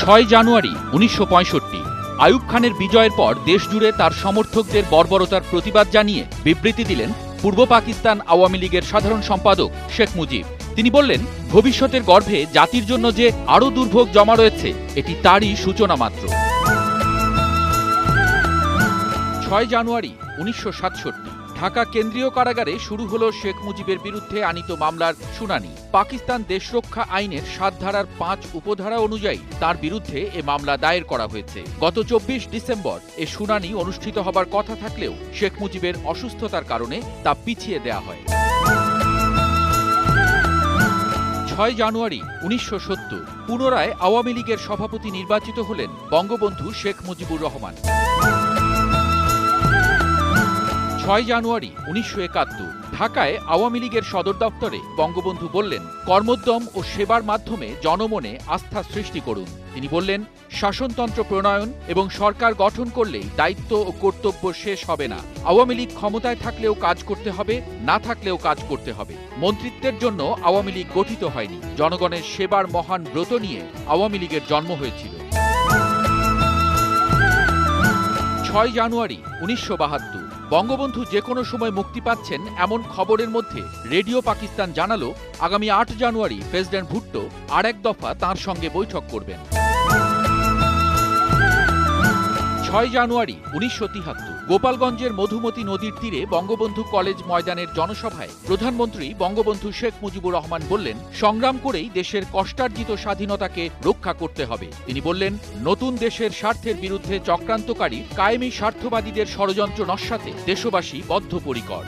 6 জানুয়ারি 1965 আইয়ুব খানের বিজয়ের পর দেশজুড়ে তার সমর্থকদের বর্বরতার প্রতিবাদ জানিয়ে বিবৃতি দিলেন পূর্ব পাকিস্তান আওয়ামী লীগের সাধারণ সম্পাদক শেখ মুজিব। তিনি বললেন, ভবিষ্যতের গর্ভে জাতির জন্য যে আরও দুর্ভোগ জমা রয়েছে এটি তারই সূচনা মাত্র। 6 জানুয়ারি 1967 ঢাকা কেন্দ্রীয় কারাগারে শুরু হলো শেখ মুজিবের বিরুদ্ধে আনীত মামলার শুনানি। পাকিস্তান দেশরক্ষা আইনের ৭ ধারার ৫ উপধারা অনুযায়ী তার বিরুদ্ধে এ মামলা দায়ের করা হয়েছে। গত ২৪ ডিসেম্বর এ শুনানি অনুষ্ঠিত হবার কথা থাকলেও শেখ মুজিবের অসুস্থতার কারণে তা পিছিয়ে দেয়া হয়। 6 জানুয়ারি 1970 পুনরায় আওয়ামী লীগের সভাপতি নির্বাচিত হলেন বঙ্গবন্ধু শেখ মুজিবুর রহমান। 6 জানুয়ারি 1971 ঢাকায় আওয়ামী লীগের সদর দপ্তরে বঙ্গবন্ধু বললেন, কর্মোদ্যম ও সেবার মাধ্যমে জনমনে আস্থা সৃষ্টি করুন। তিনি বললেন, শাসনতন্ত্র প্রণয়ন এবং সরকার গঠন করলেই দায়িত্ব ও কর্তব্য শেষ হবে না। আওয়ামী লীগ ক্ষমতায় থাকলেও কাজ করতে হবে, না থাকলেও কাজ করতে হবে। মন্ত্রিত্বের জন্য আওয়ামী লীগ গঠিত হয়নি, জনগণের সেবার মহান ব্রত নিয়ে আওয়ামী লীগের জন্ম হয়েছিল। 6 জানুয়ারি 1972 বঙ্গবন্ধু যে কোনো সময় মুক্তি পাচ্ছেন এমন খবরের মধ্যে রেডিও পাকিস্তান জানালো, আগামী ৮ জানুয়ারি প্রেসিডেন্ট ভুট্টো আর এক দফা তাঁর সঙ্গে বৈঠক করবেন। 6 জানুয়ারি 1973 গোপালগঞ্জের মধুমতি নদীর তীরে বঙ্গবন্ধু কলেজ ময়দানের জনসভায় প্রধানমন্ত্রী বঙ্গবন্ধু শেখ মুজিবুর রহমান বললেন, সংগ্রাম করেই দেশের কষ্টার্জিত স্বাধীনতাকে রক্ষা করতে হবে। তিনি বললেন, নতুন দেশের স্বার্থের বিরুদ্ধে চক্রান্তকারী কায়েমি স্বার্থবাদীদের ষড়যন্ত্র নস্যাতে দেশবাসী বদ্ধপরিকর।